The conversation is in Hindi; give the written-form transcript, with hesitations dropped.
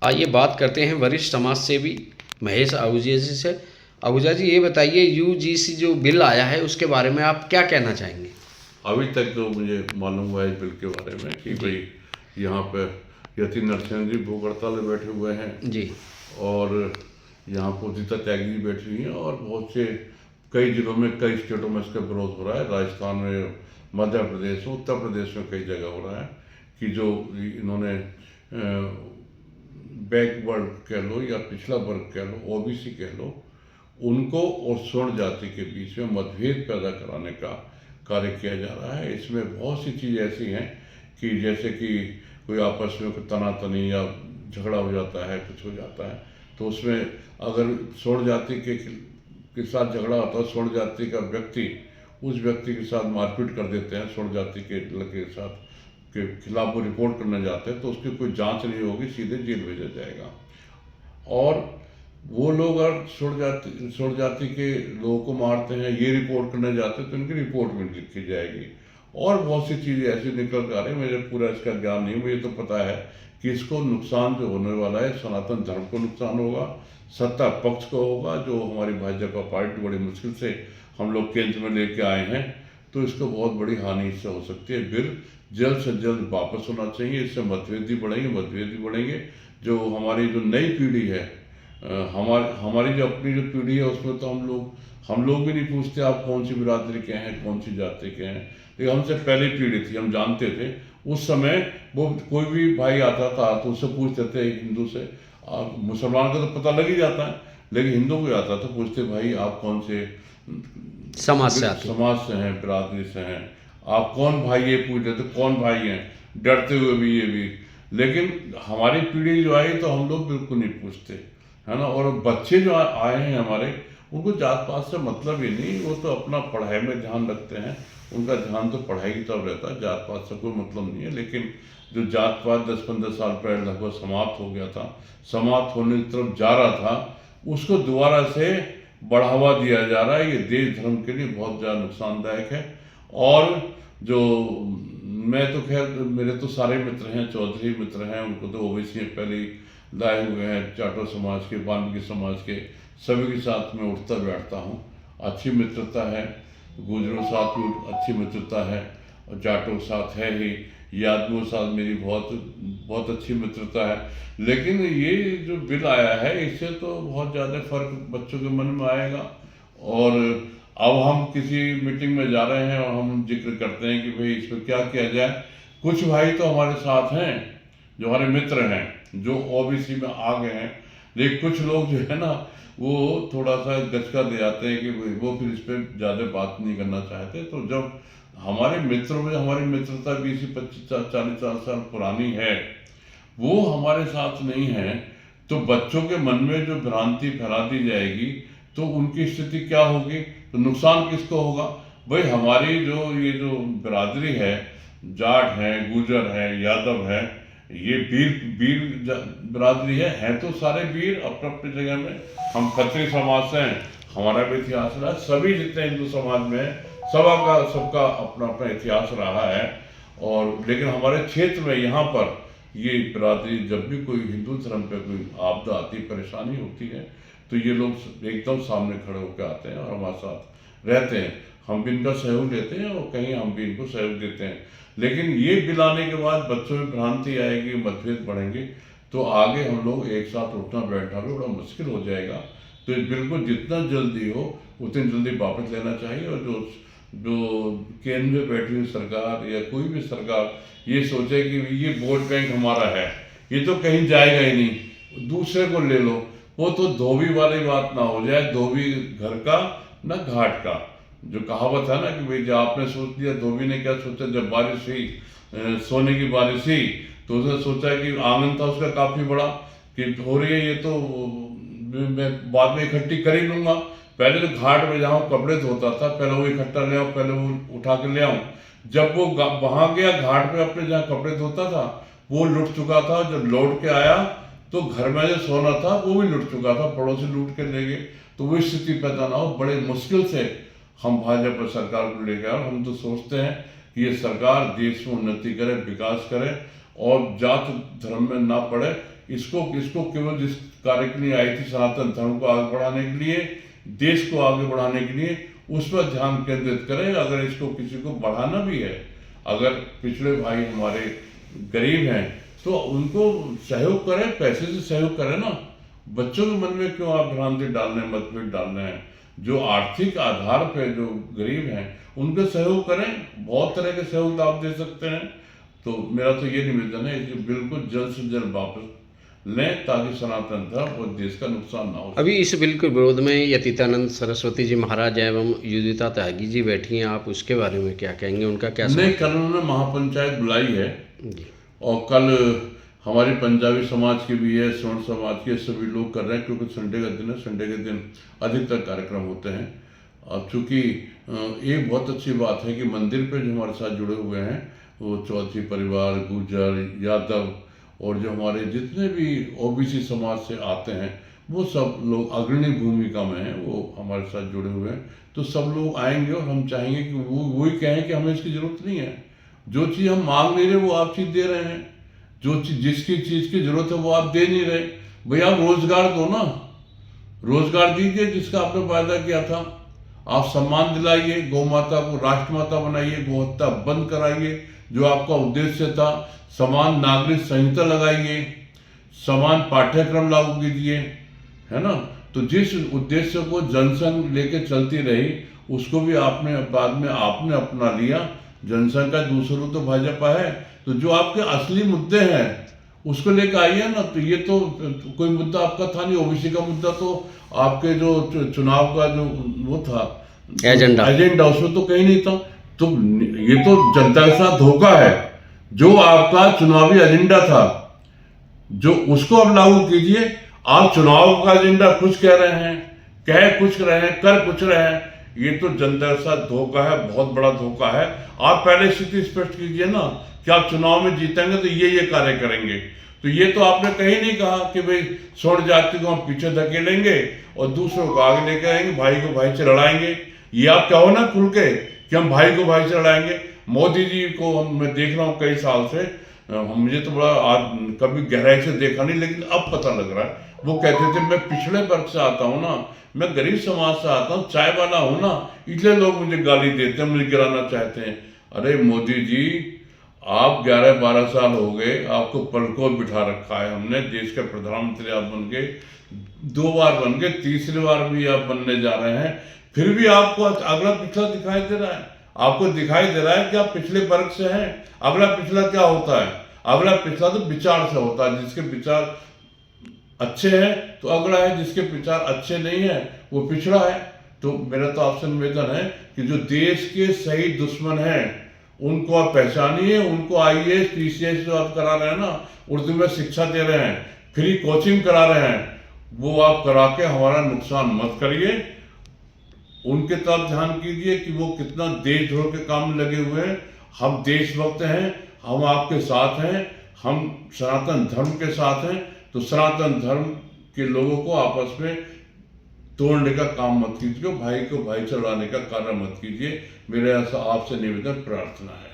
आइए बात करते हैं वरिष्ठ समाज सेवी महेश आहूजा जी से। आहूजा जी, ये बताइए यूजीसी जो बिल आया है उसके बारे में आप क्या कहना चाहेंगे? अभी तक जो मुझे मालूम हुआ है इस बिल के बारे में कि जी। भाई यहाँ पे यति नरसिंह जी भूख हड़ताल में बैठे हुए हैं जी। और यहाँ पूजिता त्यागी जी बैठी हुई हैं और बहुत से कई जिलों में कई स्टेटों में इसका विरोध हो रहा है। राजस्थान में, मध्य प्रदेश में, उत्तर प्रदेश में कई जगह हो रहा है कि जो इन्होंने बैकवर्ड कह लो या पिछड़ा वर्ग कह लो, ओबीसी कह लो, उनको और स्वर्ण जाति के बीच में मतभेद पैदा कराने का कार्य किया जा रहा है। इसमें बहुत सी चीज़ें ऐसी हैं कि जैसे कि कोई आपस में कोई तनातनी या झगड़ा हो जाता है, कुछ हो जाता है, तो उसमें अगर स्वर्ण जाति के साथ झगड़ा होता है, स्वर्ण जाति का व्यक्ति उस व्यक्ति के साथ मारपीट कर देते हैं, स्वर्ण जाति के लड़के के साथ के खिलाफ वो रिपोर्ट करने जाते हैं, तो उसकी कोई जांच नहीं होगी, सीधे जेल भेजा जाएगा। और वो लोग अगर स्वर्ण जाति के लोगों को मारते हैं, ये रिपोर्ट करने जाते हैं, तो इनकी रिपोर्ट में लिखी जाएगी। और बहुत सी चीज़ें ऐसी निकल कर आ रही है, मुझे पूरा इसका ज्ञान नहीं, मुझे तो पता है कि इसको नुकसान जो होने वाला है, सनातन धर्म को नुकसान होगा, सत्ता पक्ष को होगा, जो हमारी भाजपा पार्टी बड़ी मुश्किल से हम लोग केंद्र में लेके आए हैं, तो इसको बहुत बड़ी हानि इससे हो सकती है। बिल जल्द से जल्द वापस होना चाहिए, इससे मतभेद भी बढ़ेंगे। जो हमारी जो नई पीढ़ी है, हमारी जो अपनी जो पीढ़ी है, उसमें तो हम लोग भी नहीं पूछते आप कौन सी बिरादरी के हैं, कौन सी जाति के हैं। लेकिन हमसे पहले पीढ़ी थी, हम जानते थे। उस समय वो कोई भी भाई आता था तो उससे पूछते थे हिंदू से, मुसलमान का तो पता लग ही जाता है, लेकिन हिंदू को आता था, पूछते भाई आप कौन से समाज से आते हैं। समाज से हैं, बिरादरी से हैं, आप कौन भाई, ये पूछ रहे थे कौन भाई हैं, डरते हुए भी ये भी। लेकिन हमारी पीढ़ी जो आई तो हम लोग बिल्कुल नहीं पूछते, है ना। और बच्चे जो आए हैं हमारे, उनको जात पात से मतलब ही नहीं, वो तो अपना पढ़ाई में ध्यान रखते हैं, उनका ध्यान तो पढ़ाई की तरफ रहता है, जात पात से कोई मतलब नहीं है। लेकिन जो जात पात 10-15 साल पहले लगभग समाप्त हो गया था, समाप्त होने की तरफ जा रहा था, उसको दोबारा से बढ़ावा दिया जा रहा है। ये देश धर्म के लिए बहुत ज़्यादा नुकसानदायक है। और जो मैं तो खैर, मेरे तो सारे मित्र हैं, चौधरी मित्र हैं, उनको तो ओबीसी पहले ही लाए हुए हैं, जाटो समाज के, वाल्मीकि समाज के, सभी के साथ में उठता बैठता हूँ, अच्छी मित्रता है। गुजरों के साथ भी अच्छी मित्रता है, और जाटों के साथ है ही, यादवों के साथ मेरी बहुत बहुत अच्छी मित्रता है। लेकिन ये जो बिल आया है, इससे तो बहुत ज़्यादा फर्क बच्चों के मन में आएगा। और अब हम किसी मीटिंग में जा रहे हैं और हम जिक्र करते हैं कि भाई इसमें क्या किया जाए। कुछ भाई तो हमारे साथ हैं, जो हमारे मित्र हैं, जो ओबीसी में आ गए हैं, लेकिन कुछ लोग जो है ना, वो थोड़ा सा गचका दे जाते हैं कि वो फिर इस पर ज़्यादा बात नहीं करना चाहते। तो जब हमारे मित्रों में हमारी मित्रता 20-25-40 साल पुरानी है, वो हमारे साथ नहीं है, तो बच्चों के मन में जो भ्रांति फैला दी जाएगी, तो उनकी स्थिति क्या होगी, तो नुकसान किसको होगा। भाई हमारी ये जो बिरादरी है, जाट है, गुर्जर है, यादव है, ये बिरादरी है तो सारे वीर अपने अपनी जगह में। हम खत्री समाज से हैं, हमारा भी इतिहास रहा, सभी जितने हिंदू समाज में है, सबका अपना अपना इतिहास रहा है। और लेकिन हमारे क्षेत्र में यहाँ पर ये बिरादरी, जब भी कोई हिंदू धर्म पे कोई आपदा आती, परेशानी होती है, तो ये लोग एकदम सामने खड़े होकर आते हैं और हमारे साथ रहते हैं। हम भी इनका सहयोग लेते हैं और कहीं हम भी इनको सहयोग देते हैं। लेकिन ये बिल आने के बाद बच्चों में भ्रांति आएगी, मतभेद बढ़ेंगे, तो आगे हम लोग एक साथ उठना बैठना भी बड़ा मुश्किल हो जाएगा। तो इस बिल को जितना जल्दी हो उतनी जल्दी वापस लेना चाहिए। और जो केंद्र में बैठी हुई सरकार या कोई भी सरकार ये सोचे कि ये वोट बैंक हमारा है, ये तो कहीं जाएगा ही नहीं, दूसरे को ले लो, वो तो धोबी वाली बात ना हो जाए, धोबी घर का ना घाट का। जो कहावत है ना कि भाई जो आपने सोच लिया, धोबी ने क्या सोचा, जब बारिश हुई, सोने की बारिश हुई, तो उसने सोचा कि आंगन था उसका काफी बड़ा, कि हो रही है ये तो मैं बाद में इकट्ठी कर ही लूंगा, पहले तो घाट में जाऊँ कपड़े धोता था, पहले वो इकट्ठा ले आऊँ, पहले वो उठा के ले आऊँ। जब वो वहां गया घाट पे अपने जहाँ कपड़े धोता था, वो लुट चुका था। जब लौट के आया तो घर में जो सोना था वो भी लुट चुका था, पड़ोसी लूट के ले गए। तो वो स्थिति पैदा ना हो, बड़े मुश्किल से हम भाजपा सरकार को लेकर आए। हम तो सोचते हैं कि ये सरकार देश में उन्नति करे, विकास करे और जात धर्म में ना पड़े, इसको इसको केवल जिस कार्य के लिए आई थी सनातन धर्म को आगे बढ़ाने के लिए, देश को आगे बढ़ाने के लिए, उस पर ध्यान केंद्रित करें। अगर इसको किसी को बढ़ाना भी है, अगर पिछड़े भाई हमारे गरीब हैं तो उनको सहयोग करें, पैसे से सहयोग करें ना। बच्चों के मन में क्यों आप भ्रांति डाल रहे हैं, मतभेद डाल रहे हैं? जो आर्थिक आधार पे जो गरीब हैं उनके सहयोग करें, बहुत तरह के सहयोग आप दे सकते हैं। तो मेरा तो ये निवेदन है कि बिल्कुल जल्द से जल्द वापस लें ताकि सनातन धर्म और देश का नुकसान ना हो। अभी इस बिल के विरोध में यतीतानंद सरस्वती जी महाराज एवं युदिता त्यागी जी बैठी हैं, आप उसके बारे में क्या कहेंगे? उनका क्या नहीं, कल उन्होंने महापंचायत बुलाई है जी, और कल हमारे पंजाबी समाज के भी है, स्वर्ण समाज के सभी लोग कर रहे हैं, क्योंकि संडे का दिन है, संडे के दिन अधिकतर कार्यक्रम होते हैं। अब चूँकि एक बहुत अच्छी बात है कि मंदिर पे जो हमारे साथ जुड़े हुए हैं वो चौधरी परिवार, गुर्जर, यादव और जो हमारे जितने भी ओबीसी समाज से आते हैं वो सब लोग अग्रणी भूमिका में हैं, वो हमारे साथ जुड़े हुए हैं। तो सब लोग आएंगे और हम चाहेंगे कि वो वही कहें कि हमें इसकी ज़रूरत नहीं है। जो चीज़ हम मांग नहीं रहे वो आप चीज़ दे रहे हैं, जो चीज़ जिसकी चीज़ की ज़रूरत है वो आप दे नहीं रहे। भैया आप रोज़गार दो ना, रोज़गार दीजिए जिसका आपने वायदा किया था। आप सम्मान दिलाइए, गौ माता को राष्ट्रमाता बनाइए, गौ हत्या बंद कराइए जो आपका उद्देश्य था। समान नागरिक संहिता लगाइए, समान पाठ्यक्रम लागू कीजिए, है ना। तो जिस उद्देश्य को जनसंघ लेके चलती रही उसको भी आपने बाद में आपने अपना लिया। जनसंघ का दूसरा तो भाजपा है। तो जो आपके असली मुद्दे हैं उसको लेकर आइए ना। तो ये तो कोई मुद्दा आपका था नहीं, ओबीसी का मुद्दा तो आपके जो चुनाव का जो वो था एजेंडा उसमें तो कहीं नहीं था। तो ये तो जनता के साथ धोखा है। जो आपका चुनावी एजेंडा था जो उसको अब लागू कीजिए। आप चुनाव का एजेंडा कुछ कह रहे हैं, कह कुछ रहे हैं, कर कुछ रहे हैं। ये तो जनता के साथ धोखा है, बहुत बड़ा धोखा है। आप पहले स्थिति स्पष्ट कीजिए ना कि आप चुनाव में जीतेंगे तो ये कार्य करेंगे। तो ये तो आपने कहीं नहीं कहा कि भाई स्वर्ण जाति को हम पीछे धकेलेंगे और दूसरों को आगे लेकर आएंगे, भाई को भाई से लड़ाएंगे। ये आप कहो ना खुल के कि हम भाई को भाई से लड़ाएंगे। मोदी जी को मैं देख रहा हूँ कई साल से, मुझे तो बड़ा आज कभी गहराई से देखा नहीं लेकिन अब पता लग रहा है। वो कहते थे मैं पिछड़े वर्ग से आता हूँ ना, मैं गरीब समाज से आता हूँ, चाय वाला हूँ ना, इसलिए लोग मुझे गाली देते हैं, मुझे गिराना चाहते हैं। अरे मोदी जी, आप 11-12 साल हो गए, आपको पलकों बिठा रखा है हमने। देश के प्रधानमंत्री आप बन गए, 2 बार बन गए, तीसरी बार भी आप बनने जा रहे हैं, फिर भी आपको अगला पिछला दिखाई दे रहा है। आपको दिखाई दे रहा है कि आप पिछले वर्ग से हैं। अगला पिछला क्या होता है? अगला पिछला तो विचार से होता है। जिसके विचार अच्छे हैं तो अगला है, जिसके विचार अच्छे नहीं है वो पिछड़ा है। तो मेरा तो आपसे निवेदन है कि जो देश के सही दुश्मन हैं उनको आप पहचानिए, उनको IAS PCS जो आप करा रहे हैं ना, उर्दू में शिक्षा दे रहे हैं, फ्री कोचिंग करा रहे हैं, वो आप करा के हमारा नुकसान मत करिए। उनके तरफ ध्यान कीजिए कि वो कितना देशद्रोह के काम में लगे हुए हैं। हम देशभक्त हैं, हम आपके साथ हैं, हम सनातन धर्म के साथ हैं। तो सनातन धर्म के लोगों को आपस में तोड़ने का काम मत कीजिए, भाई को भाई चढ़ाने का कार्य मत कीजिए। मेरा ऐसा आपसे निवेदन प्रार्थना है।